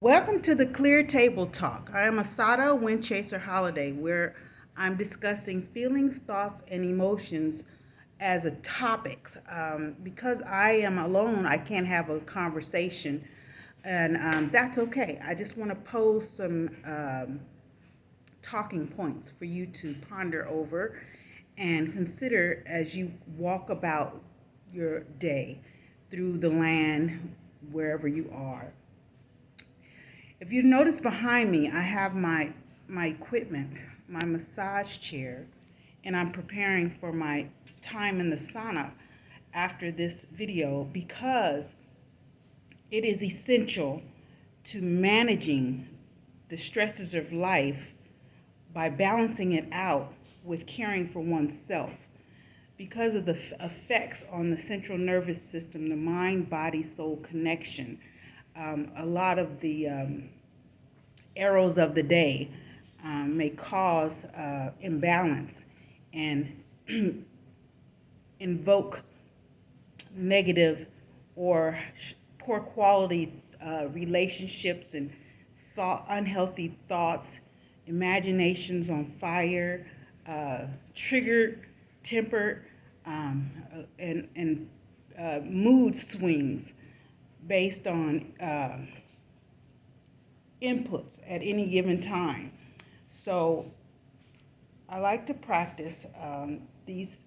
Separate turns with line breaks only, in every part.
Welcome to the Clear Table Talk. I am Asada Windchaser Holiday, where I'm discussing feelings, thoughts, and emotions as a topics. Because I am alone, I can't have a conversation, and that's okay. I just want to pose some talking points for you to ponder over and consider as you walk about your day through the land, wherever you are. If you notice behind me, I have my equipment, my massage chair, and I'm preparing for my time in the sauna after this video because it is essential to managing the stresses of life by balancing it out with caring for oneself. Because of the effects on the central nervous system, the mind body soul connection, a lot of the arrows of the day may cause imbalance and invoke negative or poor quality relationships and unhealthy thoughts, imaginations on fire, trigger temper, and mood swings based on inputs at any given time. So I like to practice these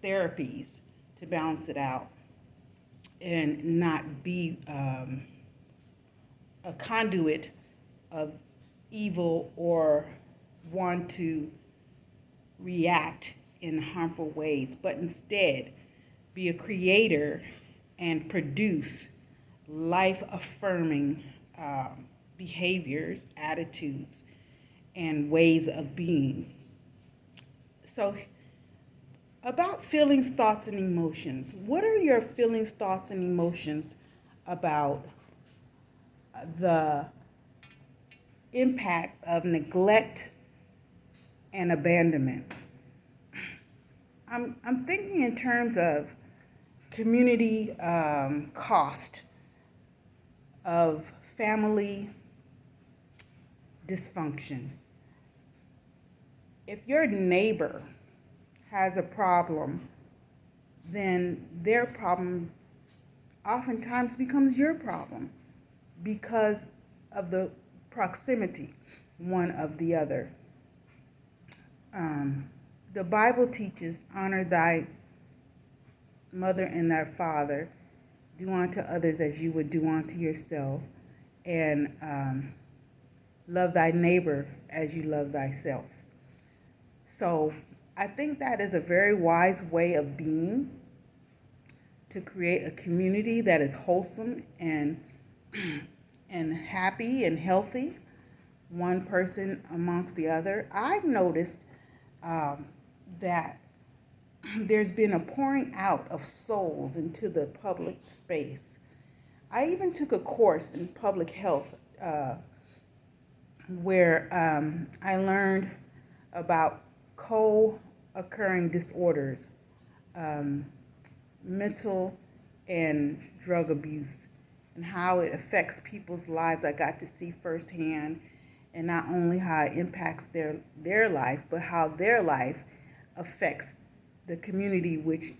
therapies to balance it out and not be a conduit of evil or want to react in harmful ways, but instead be a creator and produce life affirming behaviors, attitudes, and ways of being. So, about feelings, thoughts, and emotions. What are your feelings, thoughts, and emotions about the impact of neglect and abandonment? I'm thinking in terms of community cost of family dysfunction. If your neighbor has a problem, then their problem oftentimes becomes your problem because of the proximity one of the other. The Bible teaches, honor thy mother and thy father, do unto others as you would do unto yourself, and love thy neighbor as you love thyself. So I think that is a very wise way of being, to create a community that is wholesome and happy and healthy, one person amongst the other. I've noticed that there's been a pouring out of souls into the public space. I even took a course in public health where I learned about co-occurring disorders, mental and drug abuse, and how it affects people's lives. I got to see firsthand, and not only how it impacts their life, but how their life affects the community, which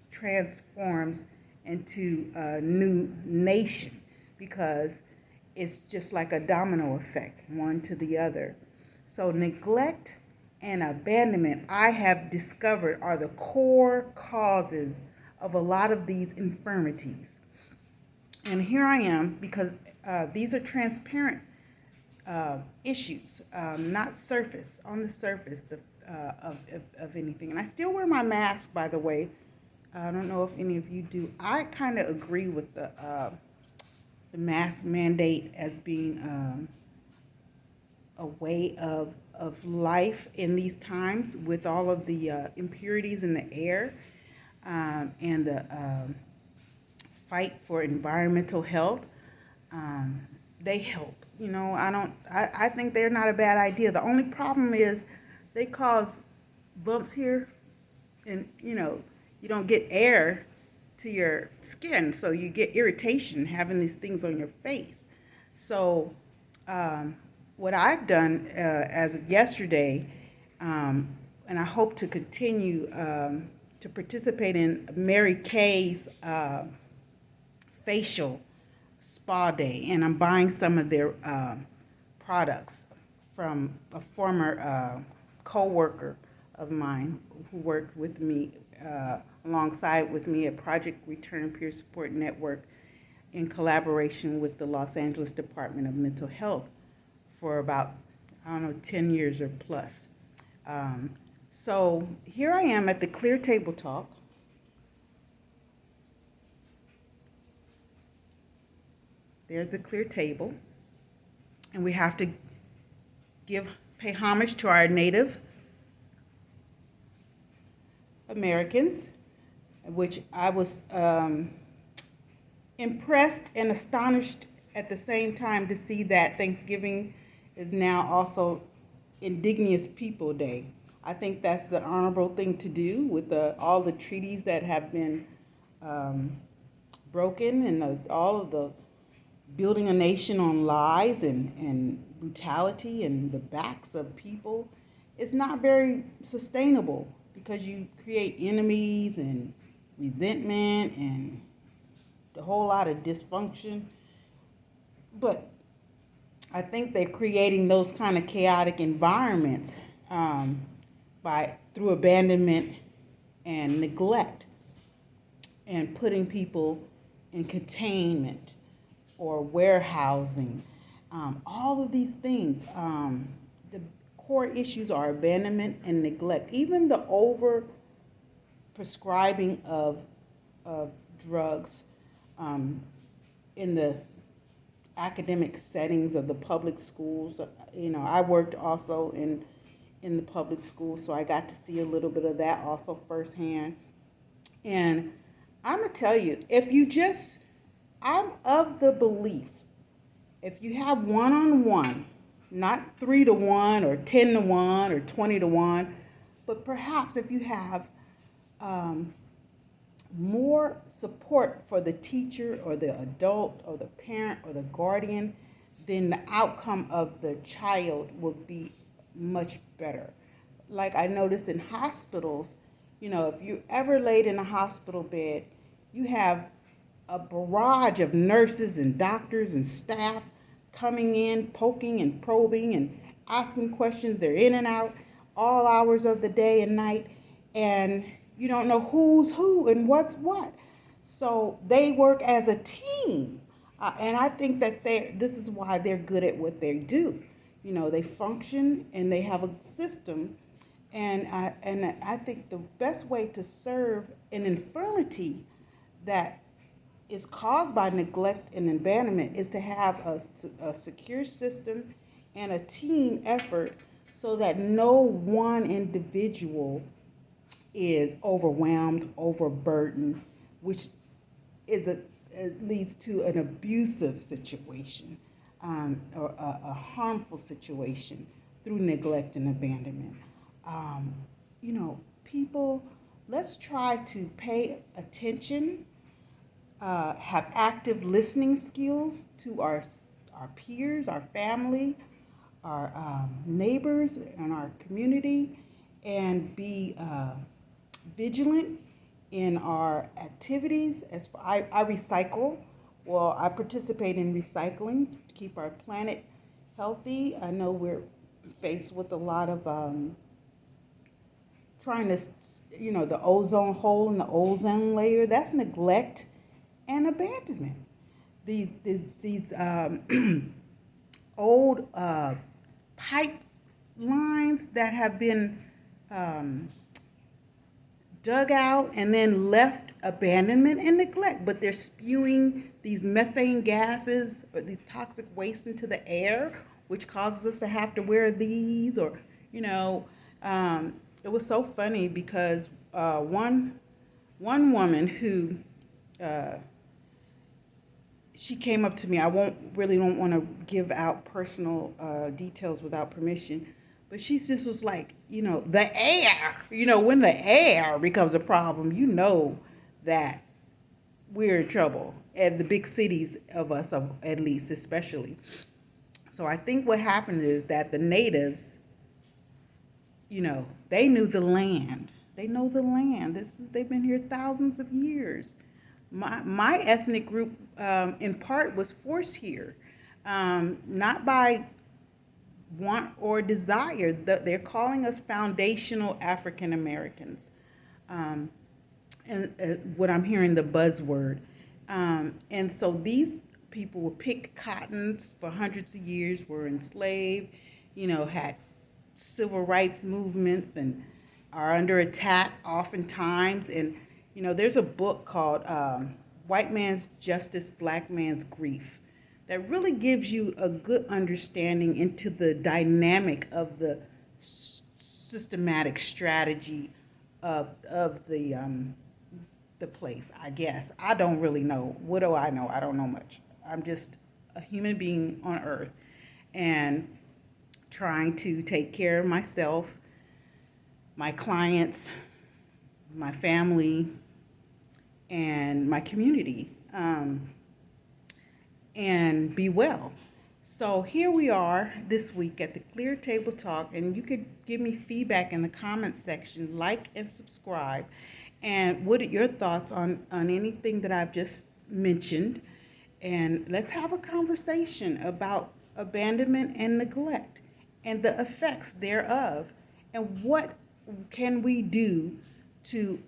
transforms into a new nation, because it's just like a domino effect, one to the other. So neglect and abandonment, I have discovered, are the core causes of a lot of these infirmities. And here I am, because these are transparent issues, not on the surface of anything. And I still wear my mask, by the way. I don't know if any of you do. I kind of agree with the mask mandate as being a way of life in these times, with all of the impurities in the air, and the fight for environmental health. They help. I think they're not a bad idea. The only problem is they cause bumps here, and you don't get air to your skin, so you get irritation having these things on your face. So, um, what I've done as of yesterday, um, and I hope to continue to participate in Mary Kay's facial spa day, and I'm buying some of their products from a former co-worker of mine who worked with me alongside with me at Project Return Peer Support Network in collaboration with the Los Angeles Department of Mental Health for about, I don't know, 10 years or plus. Um, so here I am at the Clear Table Talk. There's the clear table. And we have to pay homage to our Native Americans, which I was impressed and astonished at the same time to see that Thanksgiving is now also Indigenous People Day. I think that's the honorable thing to do with all the treaties that have been um, broken and all of the building a nation on lies and brutality and the backs of people. It's not very sustainable because you create enemies and resentment and a whole lot of dysfunction. But I think they're creating those kind of chaotic environments by through abandonment and neglect and putting people in containment or warehousing. All of these things, the core issues are abandonment and neglect. Even the over prescribing of drugs um, in the academic settings of the public schools. I worked also in the public schools, so I got to see a little bit of that also firsthand. And I'm gonna tell you, I'm of the belief, if you have one-on-one, not 3-to-1 or 10-to-1 or 20-to-1, but perhaps if you have um, more support for the teacher or the adult or the parent or the guardian, then the outcome of the child will be much better. Like I noticed in hospitals, if you ever laid in a hospital bed, you have a barrage of nurses and doctors and staff coming in, poking and probing and asking questions. They're in and out all hours of the day and night, and you don't know who's who and what's what. So they work as a team, and I think that this is why they're good at what they do. They function and they have a system, and I think the best way to serve an infirmity that is caused by neglect and abandonment is to have a secure system and a team effort so that no one individual is overwhelmed, overburdened, which leads to an abusive situation or a harmful situation through neglect and abandonment. Um, People, let's try to pay attention, have active listening skills to our peers, our family, our neighbors, and our community, and be vigilant in our activities. I recycle. Well, I participate in recycling to keep our planet healthy. I know we're faced with a lot of trying to, the ozone hole and the ozone layer. That's neglect and abandonment. These old pipelines that have been dug out and then left abandonment and neglect, but they're spewing these methane gases or these toxic waste into the air, which causes us to have to wear these, or it was so funny because one woman who she came up to me. I don't want to give out personal details without permission, but she just was like, the air. When the air becomes a problem, that we're in trouble. And the big cities of us, at least, especially. So I think what happened is that the natives, they knew the land. They know the land. They've been here thousands of years. My ethnic group, in part, was forced here, not by want or desire. They're calling us foundational African Americans, and what I'm hearing the buzzword. And so these people were picked cottons for hundreds of years, were enslaved, had civil rights movements, and are under attack oftentimes. And there's a book called White Man's Justice, Black Man's Grief, that really gives you a good understanding into the dynamic of the systematic strategy of the place. I guess I don't really know. What do I know? I don't know much. I'm just a human being on earth, and trying to take care of myself, my clients, my family, and my community, and be well. So here we are this week at the Clear Table Talk, and you could give me feedback in the comments section, like and subscribe. And what are your thoughts on anything that I've just mentioned? And let's have a conversation about abandonment and neglect and the effects thereof, and what can we do to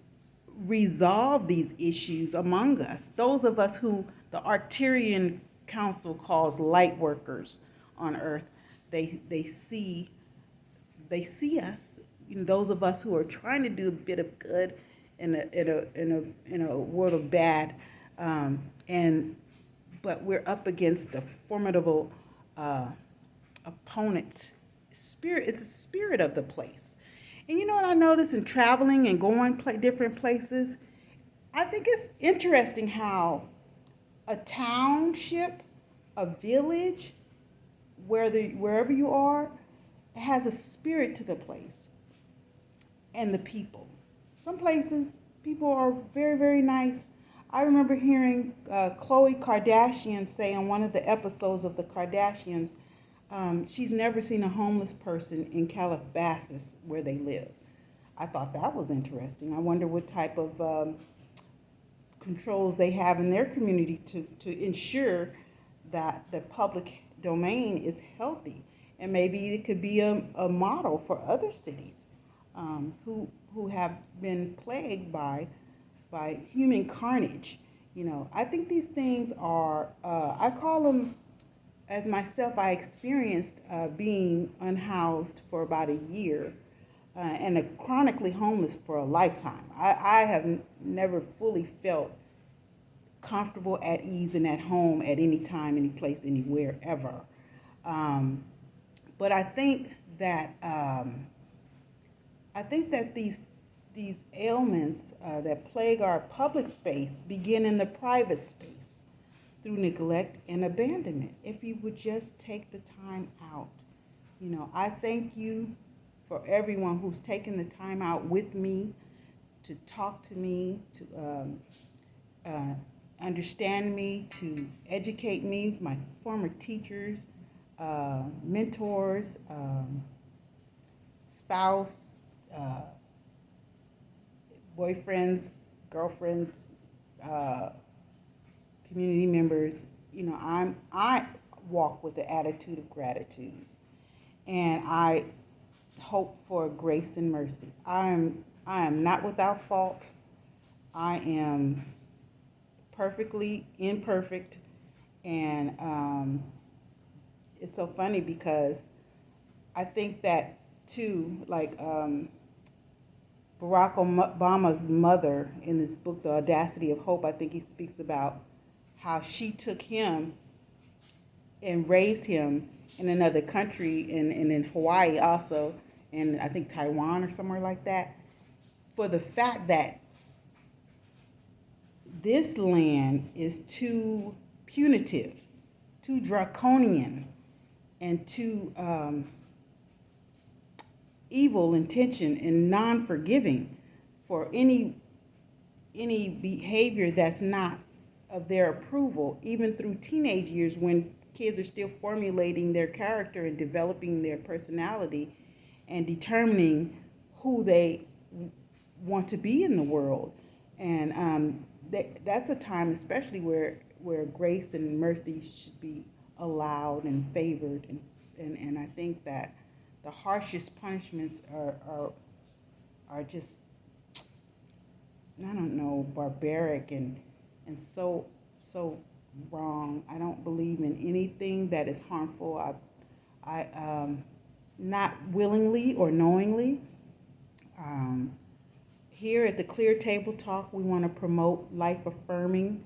resolve these issues among us, those of us who the Arcturian Council calls light workers on earth. They see us, those of us who are trying to do a bit of good in a world of bad, but we're up against a formidable opponent's spirit. It's the spirit of the place. And you know what I noticed in traveling and going different places? I think it's interesting how a township, a village, wherever you are, has a spirit to the place and the people. Some places, people are very, very nice. I remember hearing Khloe Kardashian say on one of the episodes of the Kardashians, she's never seen a homeless person in Calabasas where they live. I thought that was interesting. I wonder what type of controls they have in their community to ensure that the public domain is healthy. And maybe it could be a model for other cities who have been plagued by human carnage. I think these things are, I call them, as myself, I experienced being unhoused for about a year and chronically homeless for a lifetime. I have never fully felt comfortable, at ease, and at home at any time, any place, anywhere, ever. But I think that these ailments that plague our public space begin in the private space through neglect and abandonment. If you would just take the time out. I thank you for everyone who's taken the time out with me to talk to me, to understand me, to educate me, my former teachers, mentors, spouse, boyfriends, girlfriends, community members. I walk with the attitude of gratitude, and I hope for grace and mercy. I am not without fault. I am perfectly imperfect, and it's so funny because I think that too, like Barack Obama's mother in this book, The Audacity of Hope. I think he speaks about how she took him and raised him in another country, and in Hawaii also, and I think Taiwan or somewhere like that, for the fact that this land is too punitive, too draconian, and too evil intention and non-forgiving for any behavior that's not their approval, even through teenage years when kids are still formulating their character and developing their personality and determining who they want to be in the world. And that's a time, especially where grace and mercy should be allowed and favored. And I think that the harshest punishments are just, I don't know, barbaric and so wrong. I don't believe in anything that is harmful. I not willingly or knowingly. Um, Here at the Clear Table Talk, we want to promote life affirming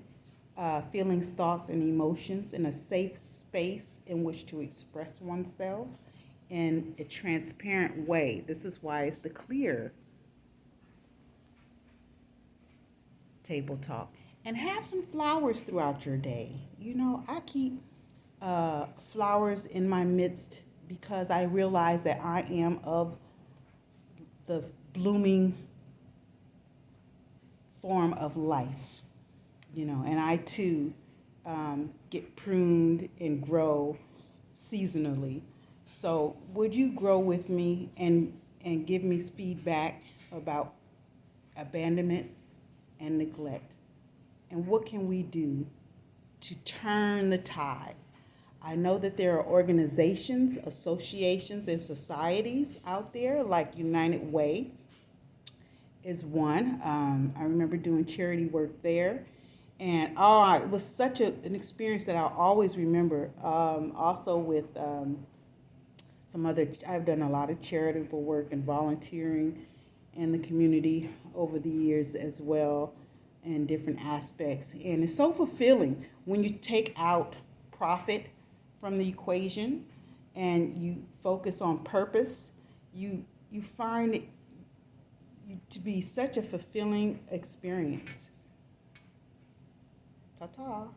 feelings, thoughts, and emotions in a safe space in which to express oneself in a transparent way. This is why it's the Clear Table Talk. And have some flowers throughout your day. You know, I keep flowers in my midst because I realize that I am of the blooming form of life, you know, and I too get pruned and grow seasonally. So would you grow with me and give me feedback about abandonment and neglect? And what can we do to turn the tide? I know that there are organizations, associations, and societies out there like United Way is one. I remember doing charity work there. And it was such an experience that I'll always remember. Also with I've done a lot of charitable work and volunteering in the community over the years as well in different aspects. And it's so fulfilling when you take out profit from the equation and you focus on purpose. You find it to be such a fulfilling experience. Ta ta.